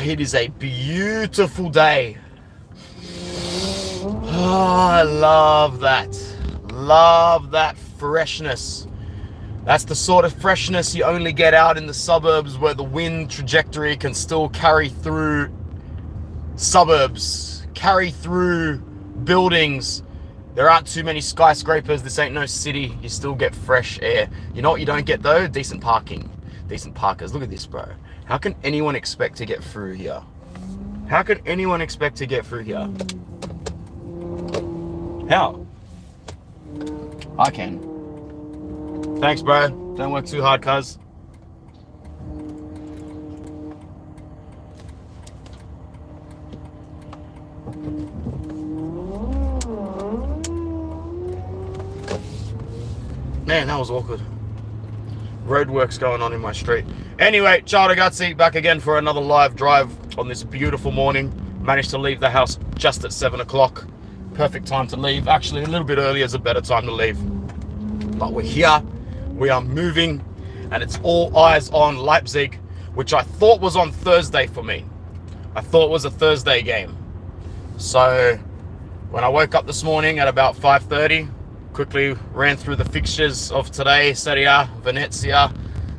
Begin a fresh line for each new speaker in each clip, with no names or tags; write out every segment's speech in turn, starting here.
it is a beautiful day. Oh, I love that. Love that freshness. That's the sort of freshness you only get out in the suburbs, where the wind trajectory can still carry through suburbs, carry through buildings. There aren't too many skyscrapers. This ain't no city. You still get fresh air. You know what you don't get though? Decent parking. Decent parkers. Look at this, bro. How can anyone expect to get through here? How can anyone expect to get through here? How? I can. Thanks, bro. Don't work too hard, cuz. Man, that was awkward. Roadworks going on in my street. Anyway, ciao ragazzi, back again for another live drive on this beautiful morning. Managed to leave the house just at 7 o'clock. Perfect time to leave. Actually, a little bit earlier is a better time to leave. But we're here, we are moving, and it's all eyes on Leipzig, which I thought was on Thursday for me. I thought it was a Thursday game. So when I woke up this morning at about 5:30, quickly ran through the fixtures of today. Serie A, Venezia,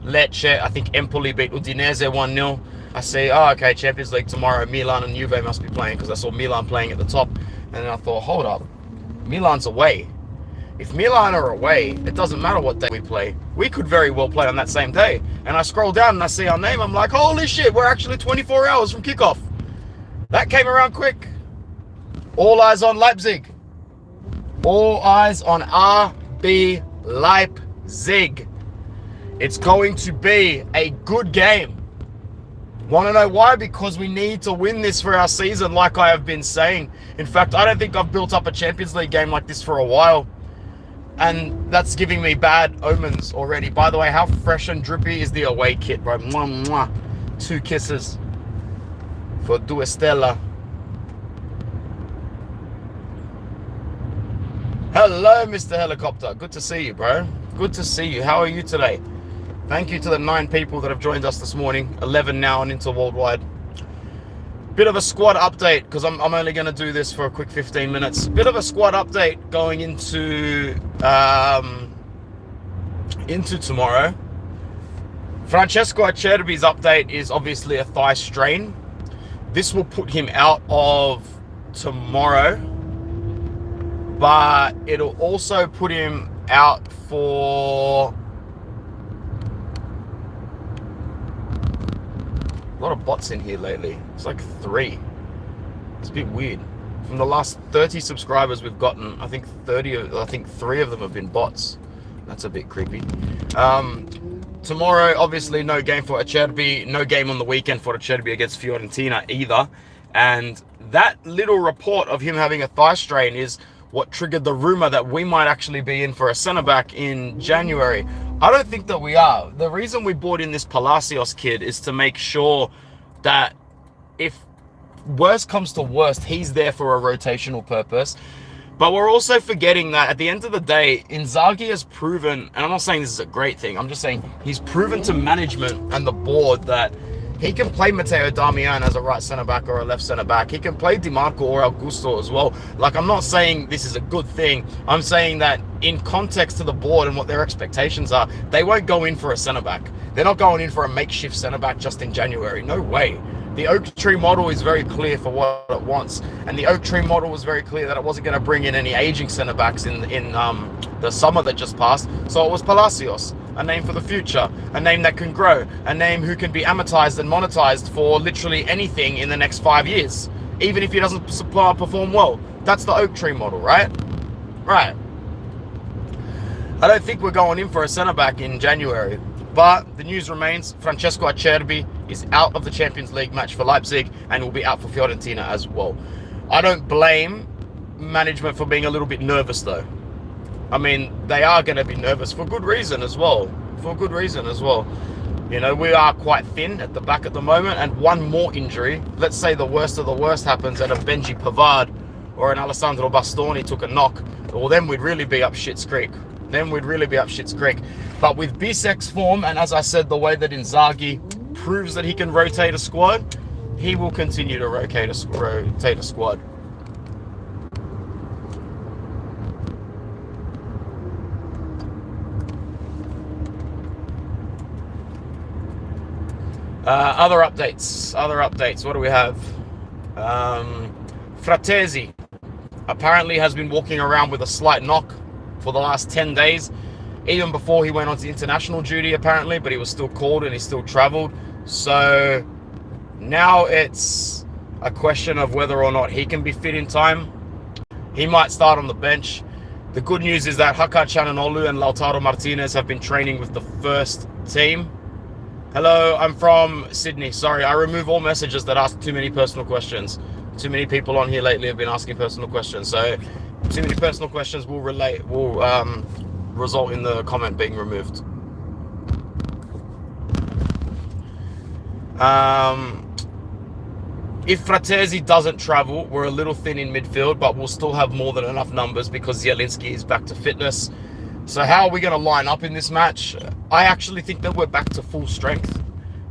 Lecce. I think Empoli beat Udinese 1-0. I see, oh, okay, Champions League tomorrow. Milan and Juve must be playing, because I saw Milan playing at the top. And then I thought, hold up, Milan's away. If Milan are away, it doesn't matter what day we play. We could very well play on that same day. And I scroll down and I see our name. I'm like, holy shit, we're actually 24 hours from kickoff. That came around quick. All eyes on Leipzig. All eyes on RB Leipzig. It's going to be a good game. Want to know why? Because we need to win this for our season, like I have been saying. In fact, I don't think I've built up a Champions League game like this for a while. And that's giving me bad omens already. By the way, how fresh and drippy is the away kit, bro? Mwah, mwah. 2 kisses for Due Stella. Hello, Mr. Helicopter. Good to see you, bro. Good to see you. How are you today? Thank you to the 9 people that have joined us this morning. 11 now and into worldwide. Bit of a squad update, because I'm only going to do this for a quick 15 minutes. Bit of a squad update going into tomorrow. Francesco Acerbi's update is obviously a thigh strain. This will put him out of tomorrow, but it'll also put him out for a lot of bots in here lately. It's like 3. It's a bit weird. From the last 30 subscribers we've gotten, I think 3 of them have been bots. That's a bit creepy. Tomorrow, obviously, no game for Acerbi. No game on the weekend for Acerbi against Fiorentina either. And that little report of him having a thigh strain is what triggered the rumor that we might actually be in for a centre-back in January. I don't think that we are. The reason we bought in this Palacios kid is to make sure that if worst comes to worst, he's there for a rotational purpose. But we're also forgetting that at the end of the day, Inzaghi has proven, and I'm not saying this is a great thing, I'm just saying he's proven to management and the board that he can play Matteo Darmian as a right centre-back or a left centre-back. He can play Di Marco or Augusto as well. Like, I'm not saying this is a good thing. I'm saying that in context to the board and what their expectations are, they won't go in for a centre-back. They're not going in for a makeshift centre-back just in January. No way. The Oak Tree model is very clear for what it wants. And the Oak Tree model was very clear that it wasn't going to bring in any aging centre-backs in the summer that just passed. So it was Palacios, a name for the future, a name that can grow, a name who can be amortized and monetized for literally anything in the next 5 years, even if he doesn't perform well. That's the Oak Tree model, right? Right. I don't think we're going in for a centre-back in January. But the news remains, Francesco Acerbi is out of the Champions League match for Leipzig and will be out for Fiorentina as well. I don't blame management for being a little bit nervous though. I mean, they are going to be nervous for good reason as well. For good reason as well. You know, we are quite thin at the back at the moment, and one more injury, let's say the worst of the worst happens and a Benji Pavard or an Alessandro Bastoni took a knock, well then we'd really be up shit's creek. Then we'd really be up shit's creek. But with Bisek's form, and as I said, the way that Inzaghi proves that he can rotate a squad, he will continue to rotate a squad. Other updates. What do we have? Fratesi apparently has been walking around with a slight knock for the last 10 days, even before he went on to international duty apparently, but he was still called and he still traveled. So now it's a question of whether or not he can be fit in time. He might start on the bench. The good news is that Hakan Çalhanoğlu and Lautaro Martinez have been training with the first team. Hello, I'm from Sydney. Sorry, I remove all messages that ask too many personal questions. Too many people on here lately have been asking personal questions. So too many personal questions will result in the comment being removed. If Fratesi doesn't travel, we're a little thin in midfield, but we'll still have more than enough numbers because Zielinski is back to fitness. So how are we going to line up in this match? I actually think that we're back to full strength.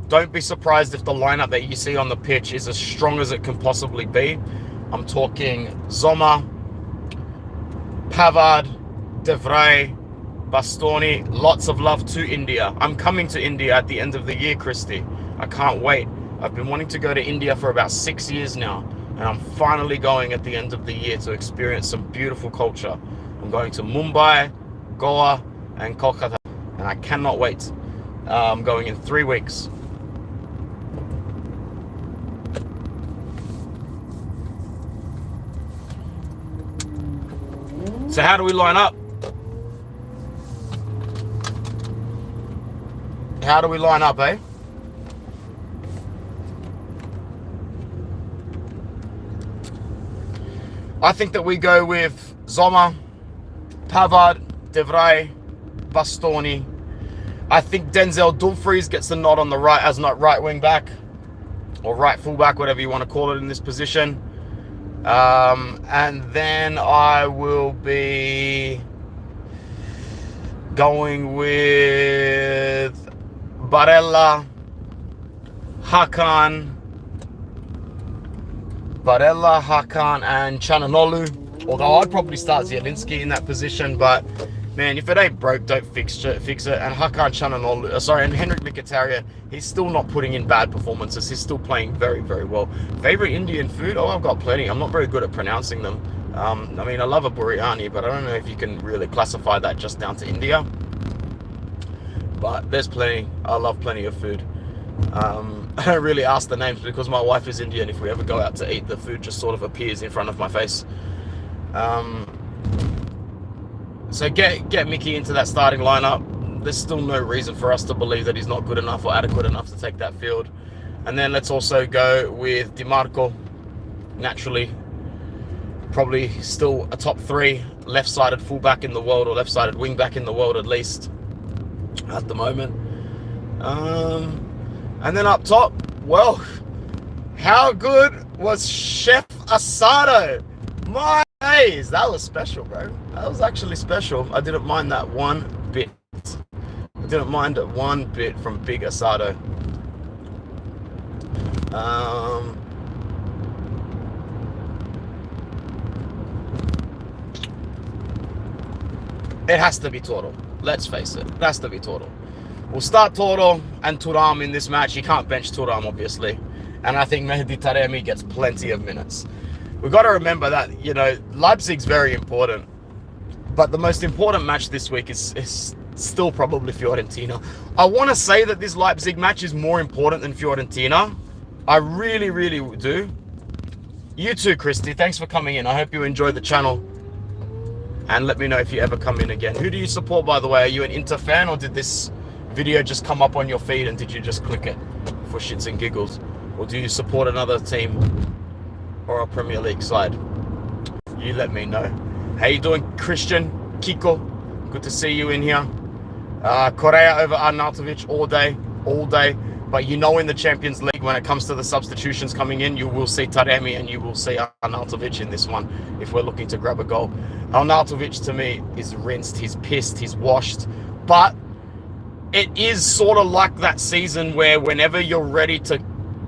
Don't be surprised if the lineup that you see on the pitch is as strong as it can possibly be. I'm talking Zoma, Pavard, De Vrij, Bastoni. Lots of love to India. I'm coming to India at the end of the year, Christy. I can't wait. I've been wanting to go to India for about 6 years now, and I'm finally going at the end of the year to experience some beautiful culture. I'm going to Mumbai, Goa, and Kolkata, and I cannot wait. I'm going in 3 weeks. So how do we line up? How do we line up, eh? I think that we go with Zoma, Pavard, De Vrij, Bastoni. I think Denzel Dumfries gets the nod on the right as not right wing back or right full back, whatever you want to call it in this position. And then I will be going with Barella, Hakan, and Çalhanoğlu. Although I'd probably start Zielinski in that position, but man, if it ain't broke, don't fix it. And Hakan Çalhanoğlu, and Henrik Mkhitaryan, he's still not putting in bad performances. He's still playing very, very well. Favorite Indian food? Oh, I've got plenty. I'm not very good at pronouncing them. I mean, I love a biryani, but I don't know if you can really classify that just down to India. But there's plenty. I love plenty of food. I don't really ask the names because my wife is Indian. If we ever go out to eat, the food just sort of appears in front of my face. So get Mickey into that starting lineup. There's still no reason for us to believe that he's not good enough or adequate enough to take that field. And then let's also go with DiMarco. Naturally, probably still a top 3 left-sided fullback in the world, or left-sided wing-back in the world at least at the moment. And then up top, well, how good was Chef Asado? My days, that was special, bro. That was actually special. I didn't mind that one bit. I didn't mind it one bit from Big Asado. It has to be Toro. Let's face it. It has to be Toro. We'll start Toro and Thuram in this match. You can't bench Thuram, obviously. And I think Mehdi Taremi gets plenty of minutes. We've got to remember that, you know, Leipzig's very important. But the most important match this week is still probably Fiorentina. I want to say that this Leipzig match is more important than Fiorentina. I really, really do. You too, Christy. Thanks for coming in. I hope you enjoyed the channel. And let me know if you ever come in again. Who do you support, by the way? Are you an Inter fan, or did this video just come up on your feed and did you just click it for shits and giggles? Or do you support another team or a Premier League side? You let me know. How you doing, Christian? Kiko, good to see you in here. Correa over Arnautovic all day. But you know, in the Champions League, when it comes to the substitutions coming in, you will see Taremi and you will see Arnautovic in this one if we're looking to grab a goal. Arnautovic, to me, is rinsed, he's pissed, he's washed. But it is sort of like that season where whenever you're ready to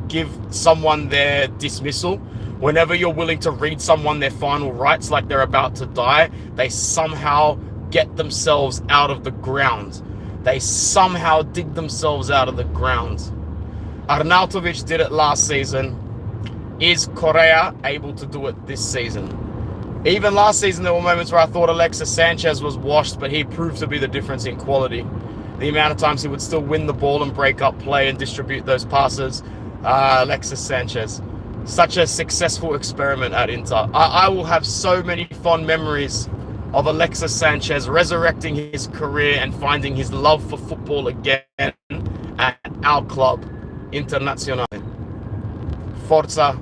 give someone their dismissal, whenever you're willing to read someone their final rites like they're about to die, they somehow get themselves out of the ground. They somehow dig themselves out of the ground. Arnautovic did it last season. Is Correa able to do it this season? Even last season, there were moments where I thought Alexis Sanchez was washed, but he proved to be the difference in quality. The amount of times he would still win the ball and break up play and distribute those passes. Alexis Sanchez, such a successful experiment at Inter. I will have so many fond memories of Alexis Sanchez resurrecting his career and finding his love for football again at our club, Internazionale. Forza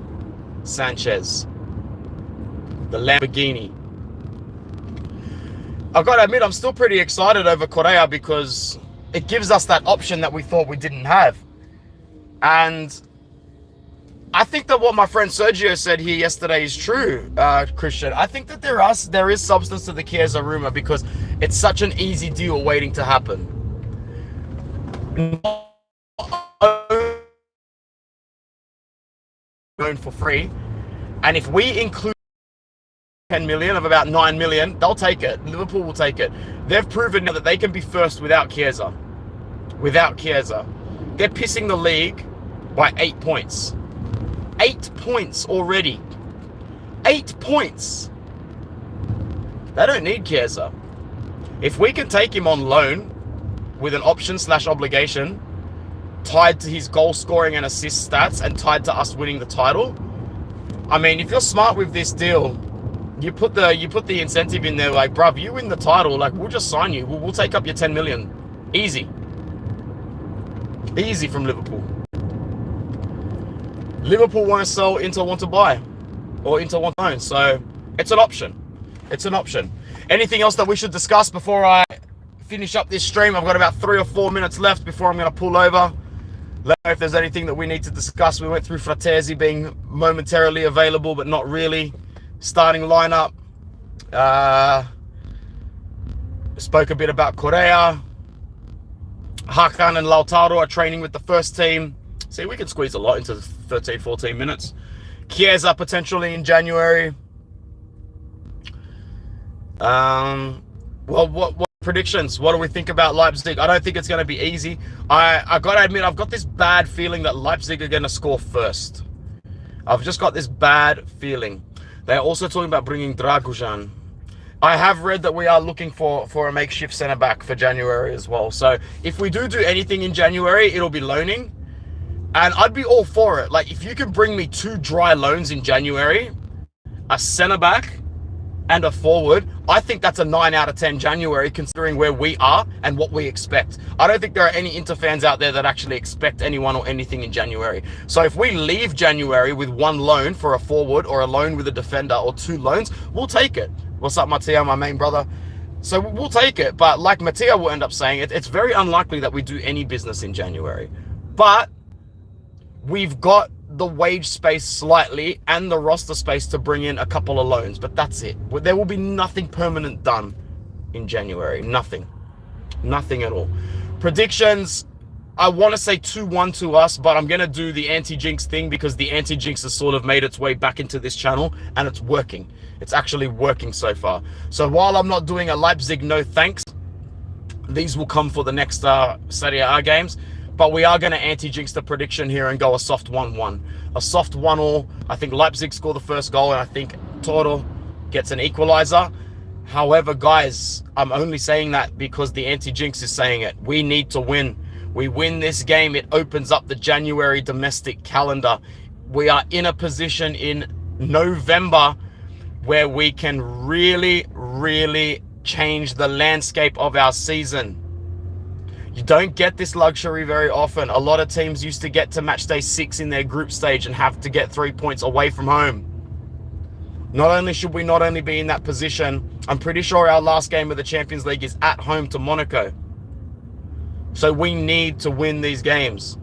Sanchez, the Lamborghini. I've got to admit, I'm still pretty excited over Correa because it gives us that option that we thought we didn't have. And I think that what my friend Sergio said here yesterday is true, Christian. I think that there is substance to the Chiesa rumor because it's such an easy deal waiting to happen. Going for free, and if we include 10 million of about 9 million, they'll take it. Liverpool will take it. They've proven now that they can be first without Chiesa. Without Chiesa, they're pissing the league by 8 points. 8 points already. 8 points. They don't need Chiesa. If we can take him on loan with an option/obligation tied to his goal scoring and assist stats and tied to us winning the title, I mean, if you're smart with this deal, you put the incentive in there, like, bruv, you win the title, like, we'll just sign you. We'll take up your 10 million. Easy. Easy from Liverpool. Liverpool won't sell, Inter want to buy, or Inter want to own. So it's an option. It's an option. Anything else that we should discuss before I finish up this stream? I've got about 3 or 4 minutes left before I'm going to pull over. Let me know if there's anything that we need to discuss. We went through Fratesi being momentarily available, but not really. Starting lineup. Spoke a bit about Correa. Hakan and Lautaro are training with the first team. See, we can squeeze a lot into 13, 14 minutes. Chiesa potentially in January. Well, what predictions? What do we think about Leipzig? I don't think it's going to be easy. I got to admit, I've got this bad feeling that Leipzig are going to score first. I've just got this bad feeling. They're also talking about bringing Dragujan. I have read that we are looking for a makeshift centre-back for January as well. So if we do anything in January, it'll be loaning. And I'd be all for it. Like, if you can bring me 2 dry loans in January, a centre-back and a forward, I think that's a 9 out of 10 January, considering where we are and what we expect. I don't think there are any Inter fans out there that actually expect anyone or anything in January. So if we leave January with 1 loan for a forward or a loan with a defender or 2 loans, we'll take it. What's up, Mattia, my main brother? So we'll take it. But like Mattia will end up saying, it's very unlikely that we do any business in January. But we've got the wage space slightly and the roster space to bring in a couple of loans, but that's it. There will be nothing permanent done in January. Nothing at all. Predictions, I want to say 2-1 to us, but I'm going to do the anti-jinx thing because the anti-jinx has sort of made its way back into this channel and it's working. It's actually working so far. So while I'm not doing a Leipzig no thanks, these will come for the next Serie A games. But we are going to anti-jinx the prediction here and go a soft 1-1. A soft 1-1. I think Leipzig score the first goal, and I think Toro gets an equalizer. However, guys, I'm only saying that because the anti-jinx is saying it. We need to win. We win this game, it opens up the January domestic calendar. We are in a position in November where we can really, really change the landscape of our season. You don't get this luxury very often. A lot of teams used to get to match day 6 in their group stage and have to get 3 points away from home. Not only should we not only be in that position, I'm pretty sure our last game of the Champions League is at home to Monaco. So we need to win these games.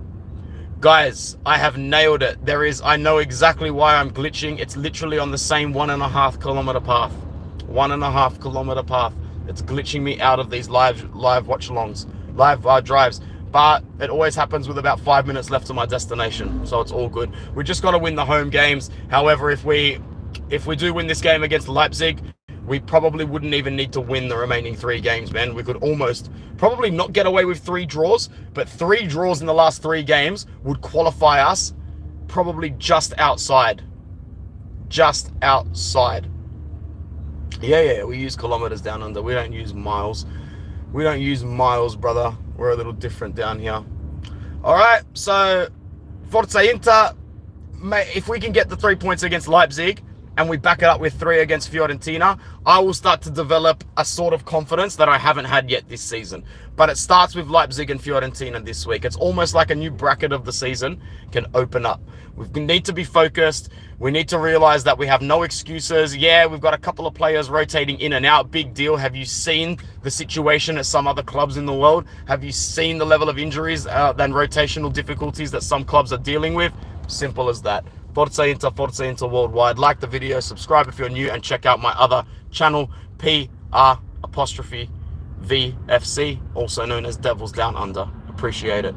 Guys, I have nailed it. I know exactly why I'm glitching. It's literally on the same 1.5 kilometer path. 1.5 kilometer path. It's glitching me out of these live watch alongs. Live drives. but it always happens with about 5 minutes left to my destination, so it's all good. We just got to win the home games. However, if we do win this game against Leipzig, we probably wouldn't even need to win the remaining 3 games, man. We could almost probably not get away with 3 draws, but 3 draws in the last 3 games would qualify us probably just outside. Just outside. Yeah, we use kilometers down under. We don't use miles. We don't use miles, brother. We're a little different down here. All right, so Forza Inter, if we can get the 3 points against Leipzig and we back it up with 3 against Fiorentina, I will start to develop a sort of confidence that I haven't had yet this season. But it starts with Leipzig and Fiorentina this week. It's almost like a new bracket of the season can open up. We need to be focused. We need to realize that we have no excuses. Yeah, we've got a couple of players rotating in and out. Big deal. Have you seen the situation at some other clubs in the world? Have you seen the level of injuries and rotational difficulties that some clubs are dealing with? Simple as that. Forza Inter worldwide. Like the video, subscribe if you're new, and check out my other channel, PR_VFC, also known as Devils Down Under. Appreciate it.